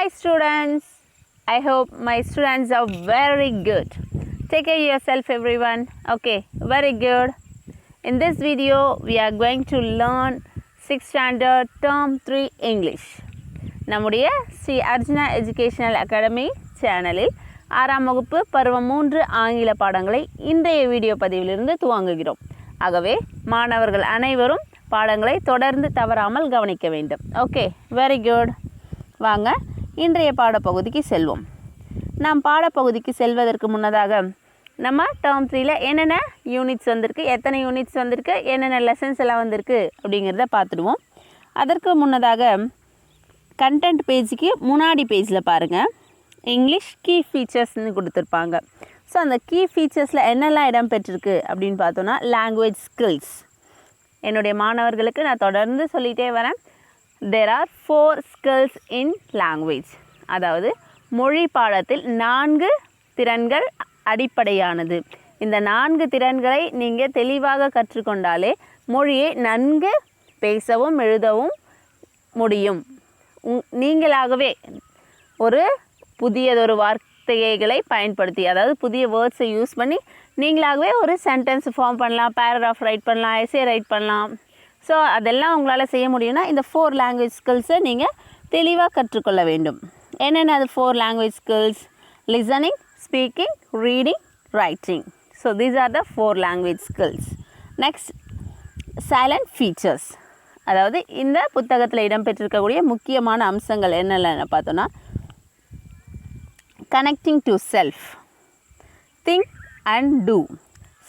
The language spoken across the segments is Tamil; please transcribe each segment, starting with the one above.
Hi students, I hope my students are very good. Take care of yourself everyone. Okay, very good. In this video, we are going to learn 6th standard term 3 English. நம்முடைய ஸ்ரீ அர்ஜுனா எஜுகேஷனல் அகாடமி சேனலில் 6ஆம் வகுப்பு பருவம் 3 ஆங்கில பாடங்களை இன்றைய வீடியோ பதிவிலிருந்து துவங்குகிறோம். ஆகவே மாணவர்கள் அனைவரும் பாடங்களை தொடர்ந்து தவறாமல் கவனிக்க வேண்டும். Okay, very good. வாங்க இன்றைய பாடப்பகுதிக்கு செல்வோம். நாம் பாடப்பகுதிக்கு செல்வதற்கு முன்னதாக நம்ம டேர்ம் 3ல என்னென்ன யூனிட்ஸ் வந்திருக்கு, எத்தனை யூனிட்ஸ் வந்திருக்கு, என்னென்ன லெசன்ஸ் எல்லாம் வந்திருக்கு அப்படிங்கிறத பார்த்துடுவோம். அதற்கு முன்னதாக கண்டென்ட் பேஜுக்கு முன்னாடி பேஜில் பாருங்கள், இங்கிலீஷ் கீ ஃபீச்சர்ஸ்னு கொடுத்துருப்பாங்க. ஸோ அந்த கீ ஃபீச்சர்ஸில் என்னெல்லாம் இடம் பெற்றிருக்கு அப்படின்னு பார்த்தோன்னா, லாங்குவேஜ் ஸ்கில்ஸ். என்னுடைய மாணவர்களுக்கு நான் தொடர்ந்து சொல்லிகிட்டே வரேன், there are 4 skills in language. அதாவது மொழி பாடத்தில் 4 திறன்கள் அடிப்படையானது. இந்த 4 திறன்களை நீங்கள் தெளிவாக கற்றுக்கொண்டாலே மொழியை நன்கு பேசவும் எழுதவும் முடியும். நீங்களாகவே ஒரு புதியதொரு வார்த்தைகளை பயன்படுத்தி, அதாவது புதிய வேர்ட்ஸை யூஸ் பண்ணி நீங்களாகவே ஒரு சென்டென்ஸ் ஃபார்ம் பண்ணலாம், பேராகிராஃப் ரைட் பண்ணலாம், எஸ்ஸே ரைட் பண்ணலாம். ஸோ அதெல்லாம் உங்களால் செய்ய முடியும்னா இந்த 4 லாங்குவேஜ் ஸ்கில்ஸை நீங்கள் தெளிவாக கற்றுக்கொள்ள வேண்டும். என்னென்ன அது 4 language skills? Listening, speaking, reading, writing. So these are the 4 language skills. Next, salient features. அதாவது இந்த புத்தகத்தில் இடம்பெற்றிருக்கக்கூடிய முக்கியமான அம்சங்கள் என்னென்ன பார்த்தோன்னா, connecting to self, think and do,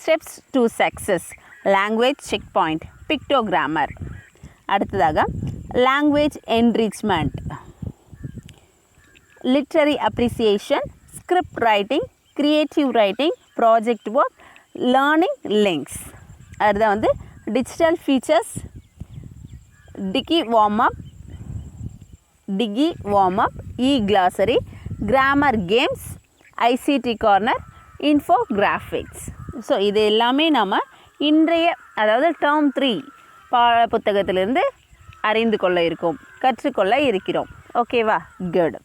steps to success, language check point, pictogrammar. அடுத்ததாக language enrichment, literary appreciation, script writing, creative writing, project work, learning links. அதுதான் வந்து digital features, digi warm up, e glossary, grammar games, ICT corner, infographics. So இது எல்லாமே நம்ம இன்றைய, அதாவது டேர்ம் 3 பாட புத்தகத்திலிருந்து அறிந்து கொள்ள இருக்கோம், கற்றுக்கொள்ள இருக்கிறோம். ஓகேவா? குட்.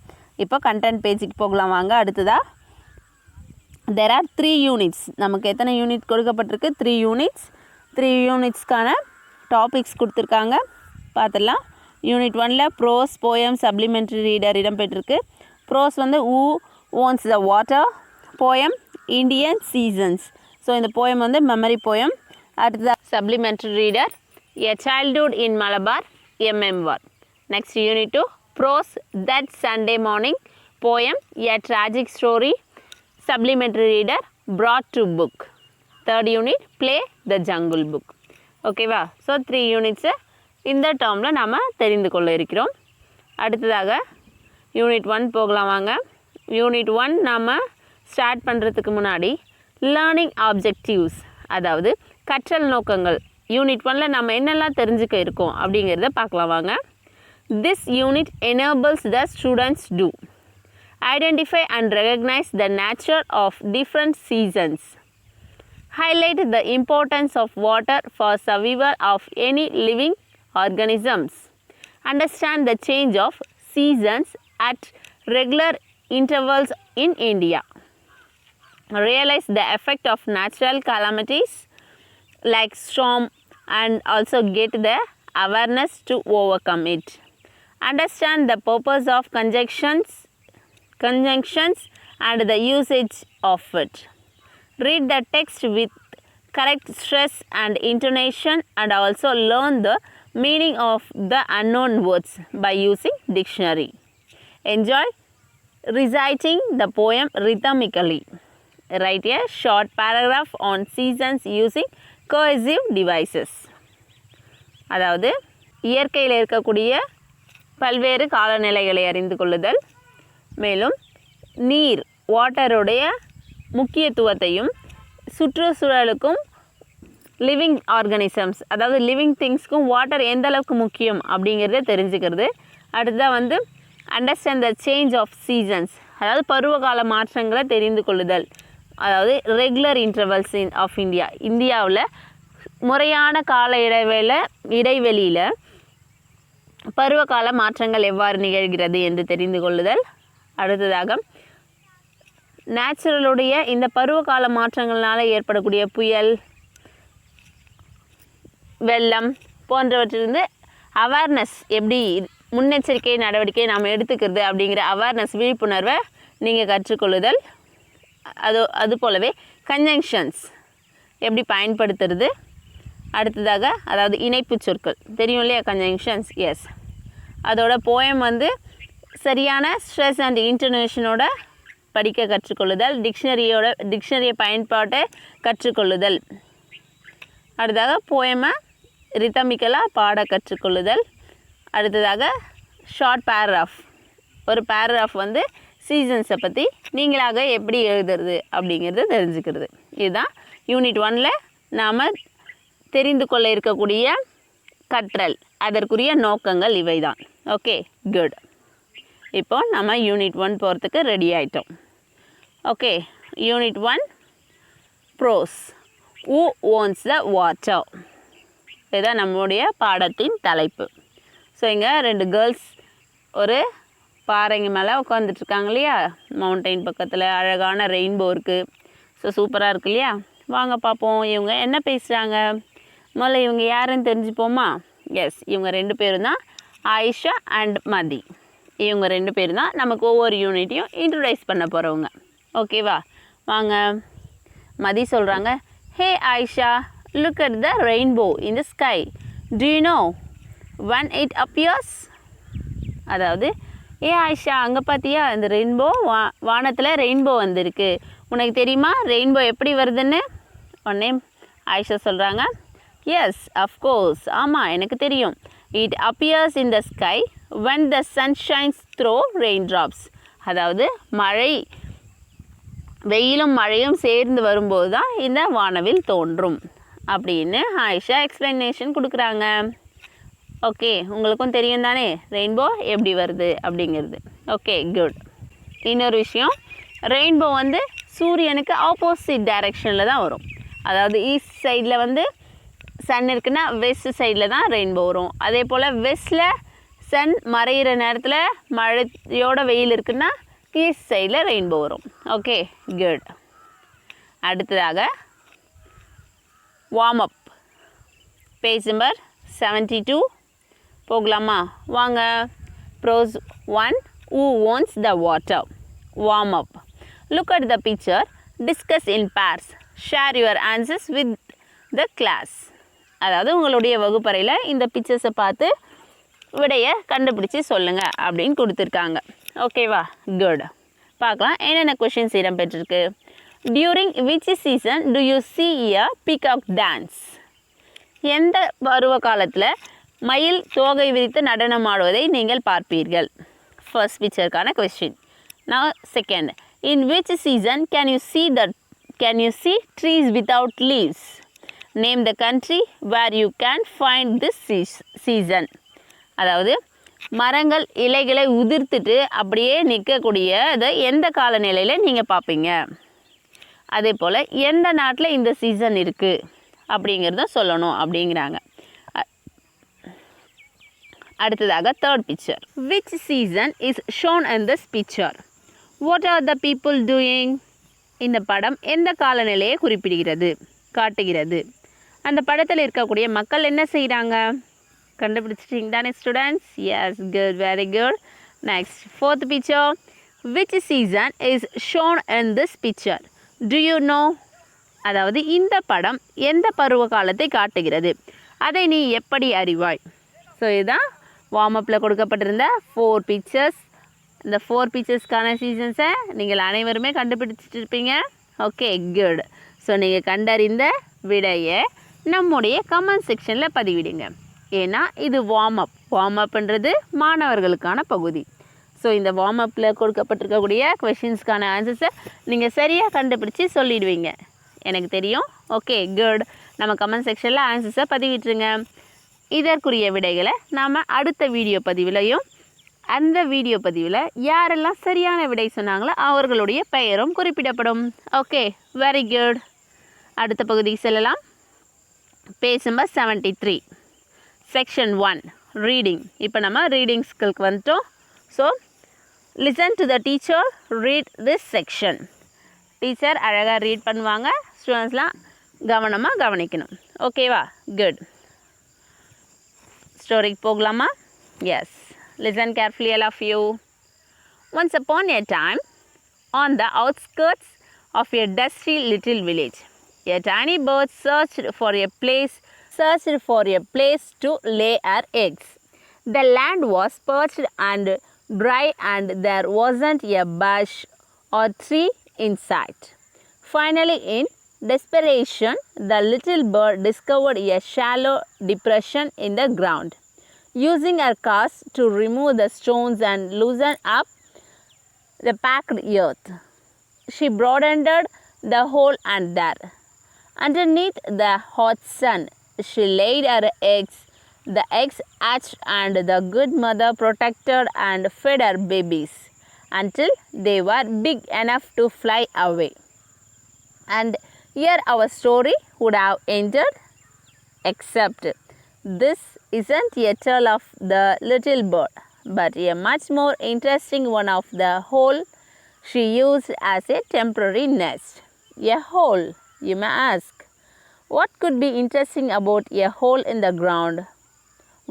இப்போ கண்டென்ட் பேஜுக்கு போகலாம் வாங்க. அடுத்ததாக there are 3 யூனிட்ஸ். நமக்கு எத்தனை யூனிட் கொடுக்கப்பட்டிருக்கு? 3 யூனிட்ஸ். 3 யூனிட்ஸ்க்கான டாபிக்ஸ் கொடுத்துருக்காங்க, பார்த்துடலாம். யூனிட் 1ல் ப்ரோஸ், போயம், சப்ளிமெண்ட்ரி ரீடர் இடம்பெற்றிருக்கு. ப்ரோஸ் வந்து who owns the water, poem Indian seasons. So இந்த போயம் வந்து மெமரி போயம். அடுத்ததாக supplementary reader, a childhood in Malabar, MMR. Next unit 2 prose, that Sunday morning, poem a tragic story, supplementary reader, brought to book. Third unit play the Jungle Book. ஓகேவா? ஸோ 3 யூனிட்ஸை இந்த டேர்மில் நாம் தெரிந்து கொள்ள இருக்கிறோம். அடுத்ததாக யூனிட் 1 போகலாம் வாங்க. யூனிட் 1 நாம் ஸ்டார்ட் பண்ணுறதுக்கு முன்னாடி லேர்னிங் ஆப்ஜெக்டிவ்ஸ், அதாவது கற்றல் நோக்கங்கள். யூனிட் 1ல் நம்ம என்னெல்லாம் தெரிஞ்சுக்க இருக்கோம் அப்படிங்கிறத பார்க்கலாம் வாங்க. This unit enables the students to identify and recognise the nature of different seasons, highlight the importance of water for survival of any living organisms, understand the change of seasons at regular intervals in India, realize the effect of natural calamities like storm and also get the awareness to overcome it, understand the purpose of conjunctions and the usage of it, read the text with correct stress and intonation and also learn the meaning of the unknown words by using dictionary, enjoy reciting the poem rhythmically, write a short paragraph on seasons using cohesive devices. அதாவது இயற்கையில் இருக்கக்கூடிய பல்வேறு காலநிலைகளை அறிந்து கொள்ளுதல், மேலும் நீர், வாட்டருடைய முக்கியத்துவத்தையும், சுற்றுச்சூழலுக்கும் லிவிங் ஆர்கானிசம்ஸ், அதாவது லிவிங் திங்ஸ்க்கும் வாட்டர் எந்த அளவுக்கு முக்கியம் அப்படிங்கிறத தெரிஞ்சுக்கிறது. அடுத்ததாக வந்து understand the change of seasons, அதாவது பருவகால மாற்றங்களை தெரிந்து கொள்ளுதல். அதாவது ரெகுலர் இன்டர்வல்ஸ் ஆஃப் இந்தியா, இந்தியாவில் முறையான கால இடைவெளியில் பருவகால மாற்றங்கள் எவ்வாறு நிகழ்கிறது என்று தெரிந்து கொள்ளுதல். அடுத்ததாக நேச்சுரலுடைய இந்த பருவகால மாற்றங்களால் ஏற்படக்கூடிய புயல், வெள்ளம் போன்றவற்றிலிருந்து அவேர்னஸ், எப்படி முன்னெச்சரிக்கை நடவடிக்கை நாம் எடுத்துக்கிறது அப்படிங்கிற அவேர்னஸ், விழிப்புணர்வை நீங்கள் கற்றுக்கொள்ளுதல். அது போலவே கன்ஜங்ஷன்ஸ் எப்படி பயன்படுத்துறது. அடுத்ததாக அதாவது இணைப்பு சொற்கள் தெரியும் இல்லையா, கன்ஜங்ஷன்ஸ். எஸ், அதோட போயம் வந்து சரியான ஸ்ட்ரெஸ் அண்ட் இன்டர்னேஷனோட படிக்க கற்றுக்கொள்ளுதல். டிக்ஷனரியை பயன்பாட்டை கற்றுக்கொள்ளுதல். அடுத்ததாக போயமை ரிதமிக்கலாக பாட கற்றுக்கொள்ளுதல். அடுத்ததாக ஷார்ட் பேராகிராஃப், ஒரு பேராகிராஃப் வந்து சீசன்ஸை பற்றி நீங்களாக எப்படி எழுதுறது அப்படிங்கிறது தெரிஞ்சுக்கிறது. இதுதான் யூனிட் 1ல் நாம் தெரிந்து கொள்ள இருக்கக்கூடிய கற்றல், அதற்குரிய நோக்கங்கள் இவை தான். Okay, good. இப்போ நம்ம யூனிட் 1 போகிறதுக்கு ரெடி ஆகிட்டோம். Okay, unit 1 prose. Who owns the water, இதுதான் நம்முடைய பாடத்தின் தலைப்பு. ஸோ இங்கே 2 கேர்ள்ஸ் ஒரு பாறைங்க மேலே உட்காந்துட்ருக்காங்க இல்லையா, மவுண்டெயின் பக்கத்தில். அழகான ரெயின்போ இருக்குது. ஸோ சூப்பராக இருக்கு இல்லையா. வாங்க பார்ப்போம் இவங்க என்ன பேசுகிறாங்க. முதல்ல இவங்க யாருன்னு தெரிஞ்சுப்போமா. எஸ், இவங்க 2 பேரும் தான் ஆயிஷா அண்ட் மதி. இவங்க 2 பேரும் தான் நமக்கு ஒவ்வொரு யூனிட்டையும் இன்ட்ரடியூஸ் பண்ண போகிறவங்க. ஓகேவா, வாங்க. மதி சொல்கிறாங்க, ஹே Ayesha, look at the rainbow in the sky. Do you know when it appears? அதாவது, ஏ ஆயிஷா, அங்கே பார்த்தியா இந்த ரெயின்போ, வானத்தில் ரெயின்போ வந்திருக்கு, உனக்கு தெரியுமா ரெயின்போ எப்படி வருதுன்னு? உடனே ஆயிஷா சொல்கிறாங்க, எஸ் அஃப்கோர்ஸ், ஆமாம் எனக்கு தெரியும். It appears in the sky when the sun shines through raindrops. அதாவது வெயிலும் மழையும் சேர்ந்து வரும்போது தான் இந்த வானவில் தோன்றும் அப்படின்னு ஆயிஷா எக்ஸ்ப்ளனேஷன் கொடுக்குறாங்க. ஓகே, உங்களுக்கும் தெரியும் தானே ரெயின்போ எப்படி வருது அப்படிங்கிறது. Okay, good. இன்னொரு விஷயம், ரெயின்போ வந்து சூரியனுக்கு ஆப்போசிட் டைரெக்ஷனில் தான் வரும். அதாவது ஈஸ்ட் சைடில் வந்து சன் இருக்குன்னா வெஸ்ட் சைடில் தான் ரெயின்போ வரும். அதே போல் வெஸ்ட்டில் சன் மறையிற நேரத்தில் மழையோட வெயில் இருக்குன்னா ஈஸ்ட் சைடில் ரெயின்போ வரும். Okay, good. அடுத்ததாக வார்ம் அப், பேஜ் நம்பர் 72 போகலாமா? வாங்க. Prose 1, who wants the water? Warm up. Look at the picture, discuss in pairs, share your answers with the class. அதாவது உங்களுடைய வகுப்பறையில் இந்த பிக்சர்ஸை பார்த்து விடையை கண்டுபிடிச்சி சொல்லுங்கள் அப்படின்னு கொடுத்துருக்காங்க. ஓகேவா, குட். பார்க்கலாம் என்னென்ன கொஷின்ஸ் இடம்பெற்றிருக்கு. During which season do you see a peacock dance? எந்த பருவ காலத்தில் மயில் தோகை விரித்து நடனம் ஆடுவதை நீங்கள் பார்ப்பீர்கள்? ஃபர்ஸ்ட் பிக்சருக்கான கொஸ்டின். நான் second, in which season can you see trees without leaves? Name the country where you can find this season. அதாவது மரங்கள் இலைகளை உதிர்த்துட்டு அப்படியே நிற்கக்கூடியதை எந்த காலநிலையில் நீங்கள் பார்ப்பீங்க? அதே போல் எந்த நாட்டில் இந்த சீசன் இருக்குது அப்படிங்கிறத சொல்லணும் அப்படிங்கிறாங்க. அடுத்ததாக third picture. Which season is shown in this picture? What are the people doing? இந்த படம் எந்த காலநிலையை காட்டுகிறது? அந்த படத்தில் இருக்கக்கூடிய மக்கள் என்ன செய்கிறாங்க? கண்டுபிடிச்சிட்டிங்க தானே students? Yes, good, very good. Next fourth picture. Which season is shown in this picture? Do you know? அதாவது இந்த படம் எந்த பருவ காலத்தை காட்டுகிறது, அதை நீ எப்படி அறிவாய்? ஸோ இதுதான் வார்ம் அப்பில் கொடுக்கப்பட்டிருந்த 4 பிக்சர்ஸ். இந்த 4 பிக்சர்ஸ்க்கான சீசன்ஸை நீங்கள் அனைவருமே கண்டுபிடிச்சிட்டு இருப்பீங்க. Okay, good. ஸோ நீங்கள் கண்டறிந்த விடையை நம்முடைய கமெண்ட் செக்ஷனில் பதிவிடுங்க. ஏன்னா இது வார்ம் அப்ன்றது மாணவர்களுக்கான பகுதி. ஸோ இந்த வார்ம் அப்பில் கொடுக்கப்பட்டிருக்கக்கூடிய கொஷின்ஸ்க்கான ஆன்சர்ஸை நீங்கள் சரியாக கண்டுபிடிச்சி சொல்லிடுவீங்க, எனக்கு தெரியும். Okay, good. நம்ம கமெண்ட் செக்ஷனில் ஆன்சர்ஸை பதிவிட்டுருங்க. இதற்குரிய விடைகளை நாம் அடுத்த வீடியோ பதிவிலையும், அந்த வீடியோ பதிவில் யாரெல்லாம் சரியான விடை சொன்னாங்களோ அவர்களுடைய பெயரும் குறிப்பிடப்படும். Okay, very good. அடுத்த பகுதிக்கு செல்லலாம். Page number 73, section 1, reading. இப்போ நம்ம reading skillக்கு வந்துட்டோம். So, listen to the teacher read this section. Teacher அழகாக read பண்ணுவாங்க, ஸ்டூடெண்ட்ஸ்லாம் கவனமாக கவனிக்கணும். ஓகேவா? குட். ஸ்டோரிக்கு போகலாமா? Yes. Listen carefully, all of you. Once upon a time, on the outskirts of a dusty little village, a tiny bird searched for a place to lay her eggs. The land was parched and dry, and there wasn't a bush or tree in sight. Finally, in desperation, the little bird discovered a shallow depression in the ground. Using her claws to remove the stones and loosen up the packed earth, she broadened the hole, and there, underneath the hot sun, she laid her eggs. The eggs hatched, and the good mother protected and fed her babies until they were big enough to fly away. And here our story would have ended, except this isn't a tale of the little bird, but a much more interesting one of the hole she used as a temporary nest. A hole, you may ask. What could be interesting about a hole in the ground?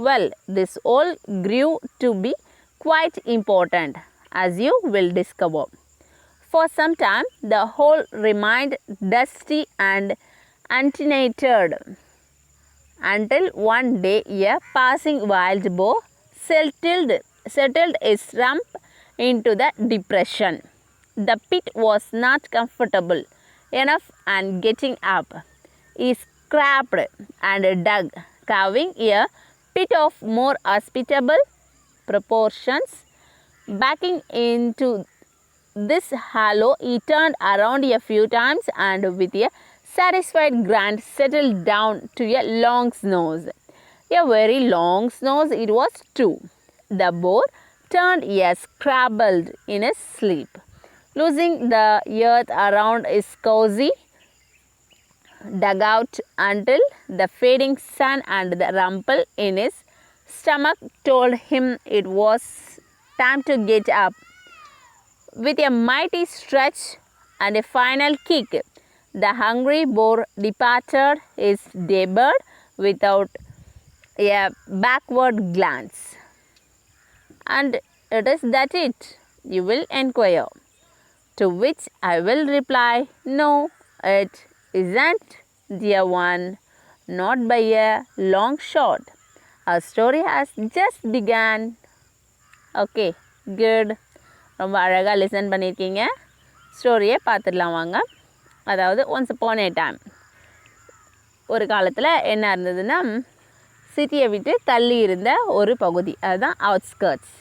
Well, this hole grew to be quite important, as you will discover. For some time, the hole remained dusty and untenanted, until one day a passing wild boar settled its rump into the depression. The pit was not comfortable enough, and getting up, he scraped and dug, carving a pit of more hospitable proportions. Backing into this hollow, he turned around a few times, and with a satisfied grunt settled down to a long snooze. A very long snooze it was too. The boar turned a scrabbled in his sleep, losing the earth around his cozy dugout until the fading sun and the rumple in his stomach told him it was time to get up. With a mighty stretch and a final kick, the hungry boar departed his daybird without a backward glance. And it is that it, you will inquire. To which I will reply, no, it isn't, dear one, not by a long shot. Our story has just begun. Okay, good. ரொம்ப அழகாக லிசன் பண்ணியிருக்கீங்க. ஸ்டோரியை பார்த்துடலாம் வாங்க. அதாவது ஒன்ஸ் அப்பான் ஏ டைம், ஒரு காலத்தில் என்ன இருந்ததுன்னா, சிட்டியை விட்டு தள்ளி இருந்த ஒரு பகுதி, அதுதான் அவுட்ஸ்கர்ட்ஸ்.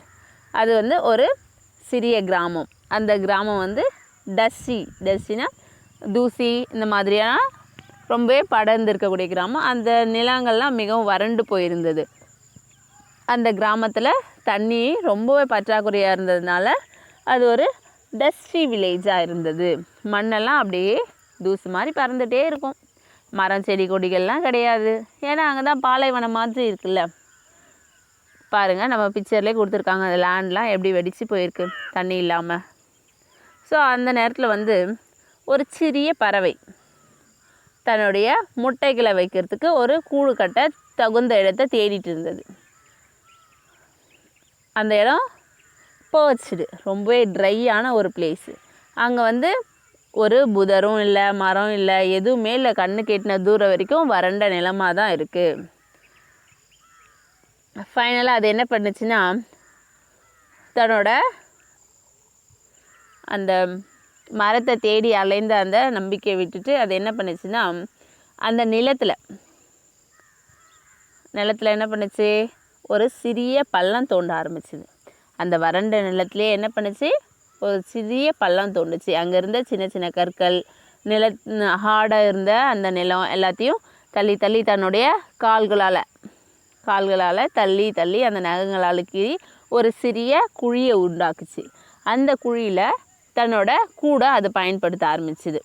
அது வந்து ஒரு சிறிய கிராமம். அந்த கிராமம் வந்து டஸ்டினா தூசி இந்த மாதிரியான ரொம்பவே படர்ந்து இருக்கக்கூடிய கிராமம். அந்த நிலங்கள்லாம் மிகவும் வறண்டு போயிருந்தது. அந்த கிராமத்தில் தண்ணி ரொம்பவே பற்றாக்குறையாக இருந்ததுனால அது ஒரு டஸ்டி வில்லேஜாக இருந்தது. மண்ணெல்லாம் அப்படியே தூசு மாதிரி பறந்துகிட்டே இருக்கும். மரம் செடி கொடிகள்லாம் கிடையாது. ஏன்னா அங்கே தான் பாலைவனம் மாதிரி இருக்குல்ல. பாருங்கள், நம்ம பிக்சர்லேயே கொடுத்துருக்காங்க, அந்த லேண்ட்லாம் எப்படி வெடித்து போயிருக்கு தண்ணி இல்லாமல். ஸோ அந்த நேரத்தில் வந்து ஒரு சிறிய பறவை தன்னுடைய முட்டைகளை வைக்கிறதுக்கு ஒரு கூடு கட்ட தகுந்த இடத்தை தேடிட்டு இருந்தது. அந்த இடம் பர்ச்டு, ரொம்பவே ட்ரையான ஒரு பிளேஸு. அங்கே வந்து ஒரு புதரும் இல்லை, மரம் இல்லை, எதுவுமே இல்லை. கண்ணு கெட்டின தூரம் வரைக்கும் வறண்ட நிலமாக தான் இருக்குது. ஃபைனலாக அது என்ன பண்ணுச்சுன்னா, தன்னோட அந்த மரத்தை தேடி அலைந்த அந்த நம்பிக்கையை விட்டுட்டு அது என்ன பண்ணுச்சுன்னா, அந்த நிலத்தில் என்ன பண்ணுச்சு, ஒரு சிறிய பள்ளம் தோண்ட ஆரம்பிச்சுது. அந்த வறண்ட நிலத்திலே என்ன பண்ணுச்சு, ஒரு சிறிய பள்ளம் தோண்டுச்சு. அங்கே இருந்த சின்ன சின்ன கற்கள், ஹார்டாக இருந்த அந்த நிலம் எல்லாத்தையும் தள்ளி தள்ளி தன்னுடைய கால்களால் தள்ளி தள்ளி அந்த நகங்களால் கீறி ஒரு சிறிய குழியை உண்டாக்குச்சு. அந்த குழியில் தன்னோட கூடை அது பயன்படுத்த ஆரம்பிச்சுது.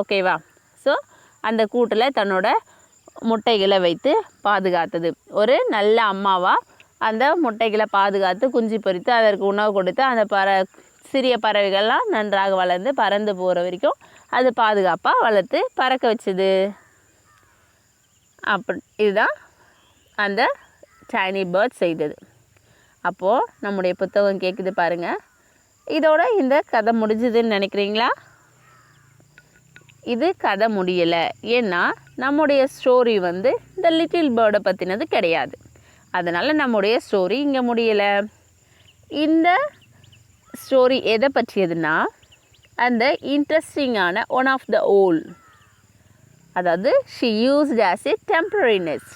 ஓகேவா? ஸோ அந்த கூட்டில் தன்னோட முட்டைகளை வைத்து பாதுகாத்தது. ஒரு நல்ல அம்மாவாக அந்த முட்டைகளை பாதுகாத்து குஞ்சு பொரித்து அதற்கு உணவு கொடுத்து அந்த சிறிய பறவைகள்லாம் நன்றாக வளர்ந்து பறந்து போகிற வரைக்கும் அது பாதுகாப்பாக வளர்த்து பறக்க வச்சுது. இதுதான் அந்த டைனி பேர்ட் செய்தது. அப்போது நம்முடைய புத்தகம் கேட்குது பாருங்கள். இதோட இந்த கதை முடிஞ்சுதுன்னு நினைக்கிறீங்களா? இது கதை முடியலை. ஏன்னா நம்முடைய ஸ்டோரி வந்து இந்த லிட்டில் பேர்டை பற்றினது கிடையாது. அதனால் நம்முடைய ஸ்டோரி இங்கே முடியலை. இந்த ஸ்டோரி எதை பற்றியதுன்னா அந்த இன்ட்ரெஸ்டிங்கான ஒன் ஆஃப் த ஓல், அதாவது ஷி யூஸ்ட் ஆஸ் எ டெம்பரரினஸ்,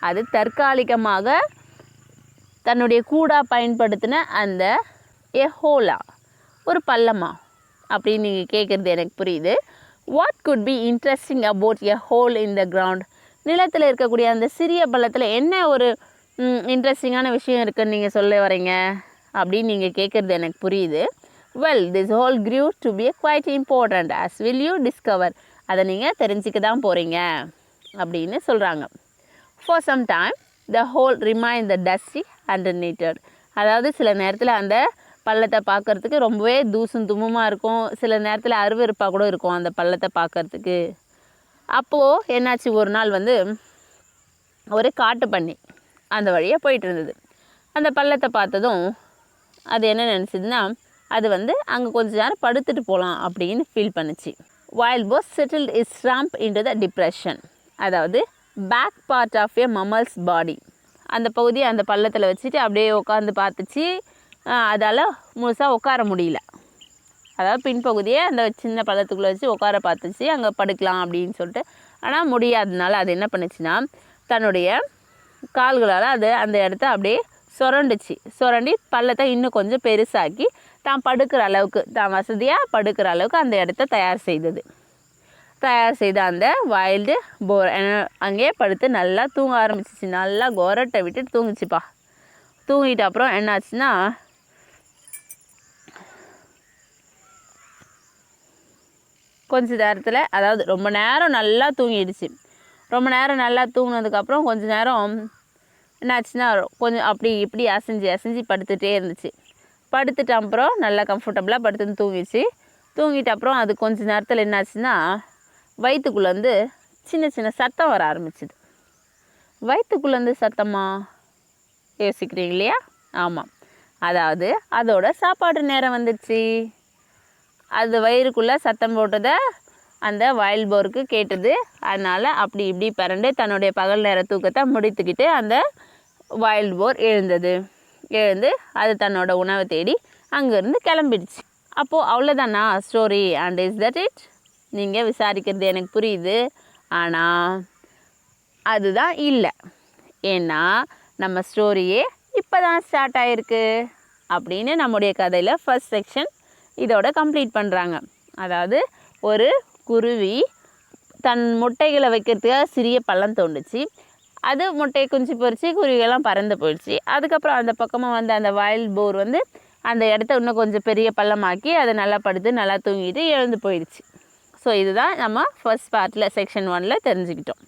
அது தற்காலிகமாக தன்னுடைய கூடாக பயன்படுத்தின அந்த எஹோலா, ஒரு பள்ளமா அப்படின்னு நீங்கள் கேட்குறது எனக்கு புரியுது. What could be interesting about a whole in the ground? நிலத்தில் இருக்கக்கூடிய அந்த சிறிய பள்ளத்தில் என்ன ஒரு இன்ட்ரெஸ்டிங்கான விஷயம் இருக்குதுன்னு நீங்கள் சொல்ல வரீங்க அப்படின்னு நீங்கள் கேட்குறது எனக்கு புரியுது. Well, this whole grew to be quite important as will you discover. அதை நீங்கள் தெரிஞ்சுக்க தான் போகிறீங்க அப்படின்னு சொல்கிறாங்க. For some time the whole remain the dusty and heated. அதாவது சில நேரத்தில் அந்த பள்ளத்தை பார்க்குறதுக்கு ரொம்பவே தூசும் தும்முமாக இருக்கும். சில நேரத்தில் அருவருப்பாக கூட இருக்கும் அந்த பள்ளத்தை பார்க்குறதுக்கு. அப்போது என்னாச்சு, ஒரு நாள் வந்து ஒரு காட்டு பண்ணி அந்த வழியாக போயிட்டு இருந்தது. அந்த பள்ளத்தை பார்த்ததும் அது என்ன நினச்சிதுன்னா, அது வந்து அங்கே கொஞ்சம் நேரம் படுத்துட்டு போகலாம் அப்படின்னு ஃபீல் பண்ணுச்சு. Wild boar settled its rump into the depression, அதாவது back part of a mammal's body. அந்த பகுதியை அந்த பள்ளத்தில் வச்சுட்டு அப்படியே உட்காந்து பார்த்துச்சு. அதால் முழுசாக உட்கார முடியல. அதாவது பின்பகுதியை அந்த சின்ன பள்ளத்துக்குள்ளே வச்சு உட்கார பார்த்துச்சு, அங்கே படுக்கலாம் அப்படின்னு சொல்லிட்டு. ஆனால் முடியாததுனால அது என்ன பண்ணுச்சுன்னா, தன்னுடைய கால்களால் அது அந்த இடத்த அப்படியே சுரண்டி பள்ளத்தை இன்னும் கொஞ்சம் பெருசாக்கி தான் படுக்கிற அளவுக்கு, தான் வசதியாக படுக்கிற அளவுக்கு அந்த இடத்த தயார் செய்த அந்த வைல்டு போர் அங்கேயே படுத்து நல்லா தூங்க ஆரம்பிச்சிச்சு. நல்லா கோரட்டை விட்டுட்டு தூங்குச்சுப்பா. தூங்கிட்டு அப்புறம் என்னாச்சுன்னா, கொஞ்ச நேரத்தில், அதாவது ரொம்ப நேரம் நல்லா தூங்கிடுச்சு. ரொம்ப நேரம் நல்லா தூங்கினதுக்கப்புறம் கொஞ்ச நேரம் என்னாச்சுன்னா, கொஞ்சம் அப்படி இப்படி அசைஞ்சு படுத்துகிட்டே இருந்துச்சு. படுத்துட்டு அப்புறம் நல்லா கம்ஃபர்டபுளாக படுத்துன்னு தூங்கிட்டு அப்புறம் அது கொஞ்ச நேரத்தில் என்னாச்சுன்னா, வயிற்றுக்குள்ளேருந்து சின்ன சத்தம் வர ஆரம்பிச்சுது. வயிற்றுக்குள்ளேருந்து சத்தமா யோசிக்கிறீங்க இல்லையா? ஆமாம், அதாவது அதோட சாப்பாடு நேரம் வந்துடுச்சு. அது வயிறுக்குள்ளே சத்தம் போட்டதை அந்த வைல்ட் போருக்கு கேட்டது. அதனால் அப்படி இப்படி பரண்டு தன்னுடைய பகல் நேர தூக்கத்தை முடித்துக்கிட்டு அந்த வைல்ட் போர் எழுந்து அது தன்னோட உணவை தேடி அங்கேருந்து கிளம்பிடுச்சு. அப்போது அவ்வளோதானா story? And is that it? நீங்கள் விசாரிக்கிறது எனக்கு புரியுது. ஆனால் அதுதான் இல்லை. ஏன்னா நம்ம ஸ்டோரியே இப்போ தான் ஸ்டார்ட் ஆகிருக்கு அப்படின்னு நம்முடைய கதையில் ஃபர்ஸ்ட் செக்ஷன் இதோட கம்ப்ளீட் பண்ணுறாங்க. அதாவது ஒரு குருவி தன் முட்டைகளை வைக்கிறதுக்காக சிறிய பள்ளம் தோண்டுச்சு. அது முட்டையை குஞ்சு பொறிச்சு குருவிகள்லாம் பறந்து போயிடுச்சு. அதுக்கப்புறம் அந்த பக்கமாக வந்து அந்த வைல்ட் போர் வந்து அந்த இடத்த இன்னும் கொஞ்சம் பெரிய பள்ளமாக்கி அதை நல்லா படுத்து நல்லா தூங்கிட்டு எழுந்து போயிடுச்சு. ஸோ இதுதான் நம்ம ஃபர்ஸ்ட் பார்ட்டில் செக்ஷன் 1 தெரிஞ்சுக்கிட்டோம்,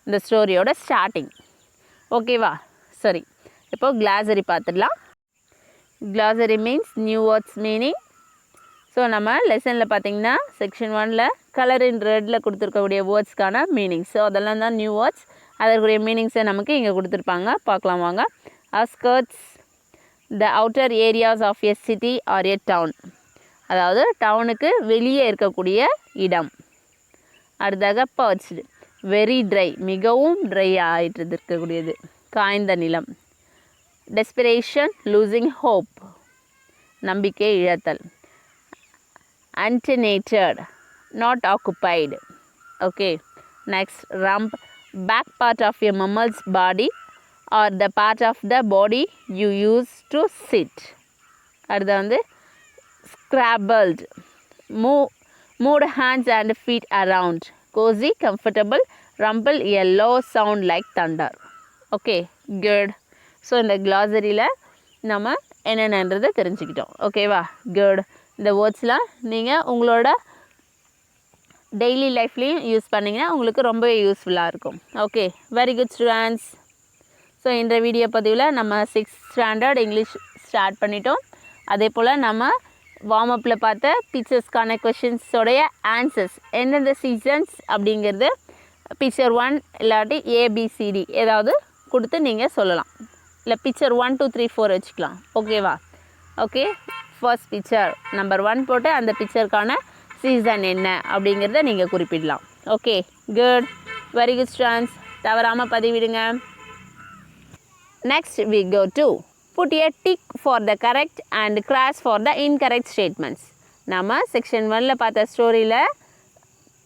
இந்த ஸ்டோரியோட ஸ்டார்டிங். ஓகேவா? சரி, இப்போது கிளாசரி பார்த்துடலாம். கிளாசரி means new words meaning. So நம்ம லெசனில் பார்த்திங்கன்னா செக்ஷன் 1 கலர் இன் ரெட்டில் கொடுத்துருக்கக்கூடிய வேர்ட்ஸ்க்கான மீனிங்ஸ். ஸோ அதெல்லாம் தான் நியூ வேர்ட்ஸ். அதற்குரிய மீனிங்ஸை நமக்கு இங்கே கொடுத்துருப்பாங்க, பார்க்கலாம் வாங்க. Outskirts the outer areas of a city or a town, அதாவது டவுனுக்கு வெளியே இருக்கக்கூடிய இடம். அடுத்தாக பர்ச்டு, வெரி ட்ரை, மிகவும் ட்ரை ஆகிட்டு இருக்கக்கூடியது, காய்ந்த நிலம். டெஸ்பிரேஷன், லூசிங் ஹோப், நம்பிக்கை இழத்தல். Antenated, not occupied. Okay, next, rump, back part of a mammal's body or the part of the body you use to sit. அடுத்து வந்து scrabbled, moved hands and feet around, cozy, comfortable, rumble, a low sound like thunder. Okay, good. So இந்த கிளாசரியில் நம்ம என்னென்னன்றதை தெரிஞ்சுக்கிட்டோம். ஓகேவா? குட். இந்த வேர்ட்ஸ்லாம் நீங்கள் உங்களோட டெய்லி லைஃப்லேயும் யூஸ் பண்ணிங்கன்னா உங்களுக்கு ரொம்பவே யூஸ்ஃபுல்லாக இருக்கும். Okay, very good students. So இந்த வீடியோ பதிவில் நம்ம 6th ஸ்டாண்டர்ட் இங்கிலீஷ் ஸ்டார்ட் பண்ணிட்டோம். அதே போல் நம்ம வார்ம் அப்பில் பார்த்த பிக்சர்ஸ்க்கான கொஷின்ஸோடைய ஆன்சர்ஸ் எந்தெந்த சீசன்ஸ் அப்படிங்கிறது பிக்சர் 1 இல்லாட்டி ஏபிசிடி ஏதாவது கொடுத்து நீங்கள் சொல்லலாம். இல்லை பிக்சர் 1 2 3 4 வச்சுக்கலாம். ஓகேவா? ஓகே, ஃபர்ஸ்ட் பிக்சர் நம்பர் 1 போட்டு அந்த பிக்சருக்கான சீசன் என்ன அப்படிங்கிறத நீங்கள் குறிப்பிடலாம். Okay, good, very good students. தவறாமல் பதிவிடுங்க. Next we go to put a tick for the correct and cross for the incorrect statements. நம்ம செக்ஷன் 1ல பார்த்த ஸ்டோரியில்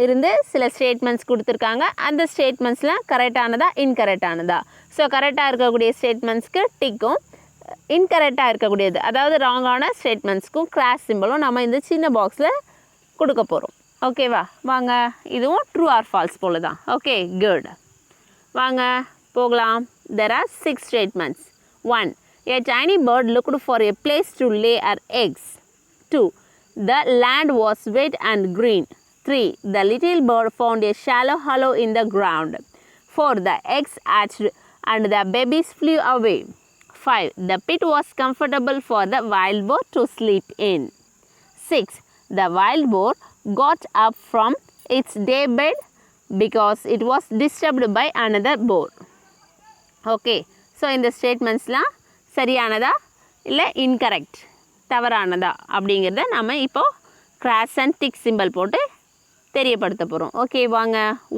இருந்து சில ஸ்டேட்மெண்ட்ஸ் கொடுத்துருக்காங்க. அந்த ஸ்டேட்மெண்ட்ஸ்லாம் கரெக்டானதா இன்கரெக்டானதா. ஸோ கரெக்டாக இருக்கக்கூடிய ஸ்டேட்மெண்ட்ஸ்க்கு டிக்கும், இன்கரெக்டாக இருக்கக்கூடியது அதாவது ராங்கான ஸ்டேட்மெண்ட்ஸ்க்கும் கிராஸ் சிம்பிளும் நம்ம இந்த சின்ன பாக்ஸில் கொடுக்க போகிறோம். ஓகேவா? வாங்க, இதுவும் ட்ரூ ஆர் ஃபால்ஸ் போல தான். Okay, good. வாங்க போகலாம். There are 6 statements. 1. A tiny bird looked for a place to lay her eggs. 2. The land was wet and green. 3. The little bird found a shallow hollow in the ground. 4. The eggs hatched and the babies flew away. 5. The pit was comfortable for the wild boar to sleep in. 6. The wild boar got up from its daybed because it was disturbed by another boar. Okay, so இந்த ஸ்டேட்மெண்ட்ஸ்லாம் சரியானதா இல்லை இன்கரெக்ட் தவறானதா அப்படிங்கிறத நம்ம இப்போது கிராஸ் அண்ட் டிக் சிம்பிள் போட்டு தெரியப்படுத்த போகிறோம். ஓகே, வாங்க.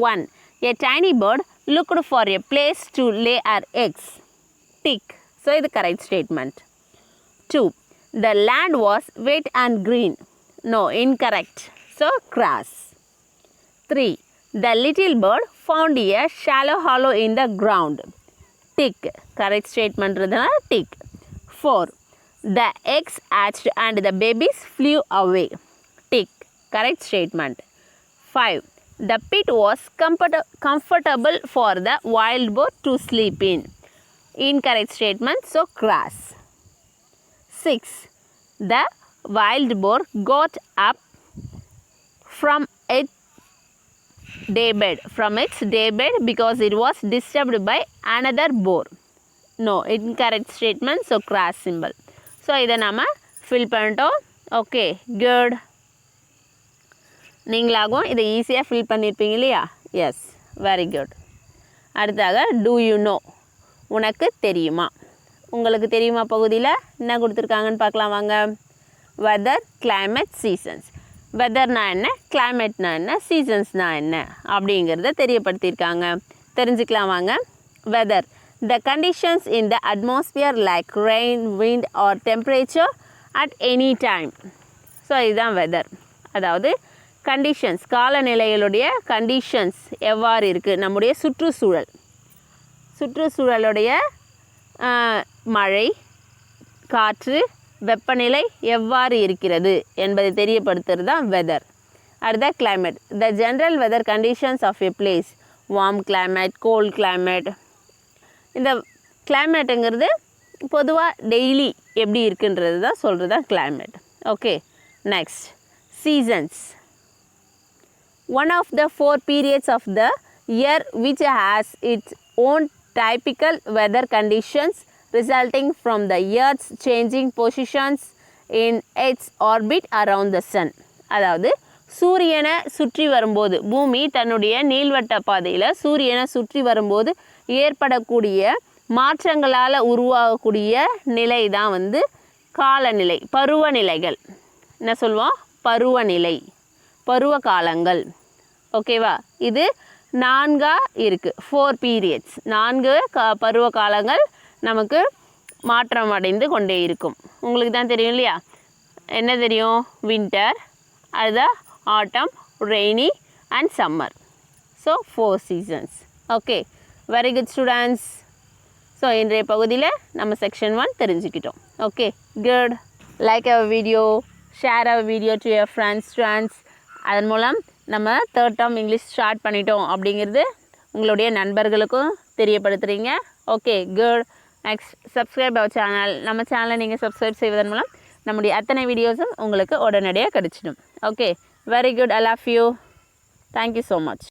1. A tiny bird looked for a place to lay her eggs. Tick. So இது correct statement. 2. The land was wet and green. No, incorrect. So cross. 3. The little bird found a shallow hollow in the ground. Tick. Correct statement is tick. 4. The eggs hatched and the babies flew away. Tick. Correct statement. 5. The pit was comfortable for the wild boar to sleep in. Incorrect statement, so cross. 6. The wild boar got up from its daybed because it was disturbed by another boar. No, incorrect statement, so cross symbol. So இதை நம்ம ஃபில் பண்ணிட்டோம். Okay, good. நீங்களாகவும் இதை ஈஸியாக ஃபில் பண்ணியிருப்பீங்க இல்லையா? Yes, very good. அடுத்தாக டூ யூ நோ, உனக்கு தெரியுமா. உங்களுக்கு தெரியுமா பகுதியில் என்ன கொடுத்துருக்காங்கன்னு பார்க்கலாம் வாங்க. Weather, climate, seasons. வெதர்னா என்ன, கிளைமேட்னா என்ன, சீசன்ஸ்னா என்ன அப்படிங்கிறத தெரியப்படுத்தியிருக்காங்க. தெரிஞ்சுக்கலாம் வாங்க. Weather, the conditions in the atmosphere like rain, wind or temperature at any time. So இதுதான் வெதர். அதாவது கண்டிஷன்ஸ், காலநிலைகளுடைய கண்டிஷன்ஸ் எவ்வாறு இருக்குது, நம்முடைய சுற்றுச்சூழலுடைய மழை, காற்று, வெப்பநிலை எவ்வாறு இருக்கிறது என்பதை தெரியப்படுத்துறது தான் வெதர். அடுத்த climate, the general weather conditions of a place, warm climate, cold climate. இந்த கிளைமேட்டுங்கிறது பொதுவாக டெய்லி எப்படி இருக்குன்றது தான் சொல்கிறது தான் climate. Okay, next seasons. One of the 4 periods of the year which has its own typical weather conditions resulting from the Earth's changing positions in its orbit around the sun. அதாவது சூரியனை சுற்றி வரும்போது, பூமி தன்னுடைய நீள்வட்ட பாதையில் சூரியனை சுற்றி வரும்போது ஏற்படக்கூடிய மாற்றங்களால் உருவாகக்கூடிய நிலை தான் வந்து காலநிலை, பருவநிலைகள். என்ன சொல்லுவோம்? பருவநிலை, பருவ காலங்கள். ஓகேவா? இது 4 இருக்குது. 4 periods, 4 பருவ காலங்கள் நமக்கு மாற்றம் அடைந்து கொண்டே இருக்கும். உங்களுக்கு தான் தெரியும் இல்லையா? என்ன தெரியும்? வின்டர், அது autumn, rainy and summer. So 4 seasons. Okay, very good students. So இன்றைய பகுதியில் நம்ம செக்ஷன் 1 தெரிஞ்சுக்கிட்டோம். Okay, good. Like our video, share our video to your friends. அதன் மூலம் நம்ம 3rd term இங்கிலீஷ் ஸ்டார்ட் பண்ணிட்டோம் அப்படிங்கிறது உங்களுடைய நண்பர்களுக்கும் தெரியப்படுத்துகிறீங்க. Okay, good. Next, subscribe our channel. நம்ம சேனலை நீங்கள் சப்ஸ்கிரைப் செய்வதன் மூலம் நம்முடைய அத்தனை வீடியோஸும் உங்களுக்கு உடனடியாக கிடச்சிடும். Okay, very good. I love you. Thank you so much.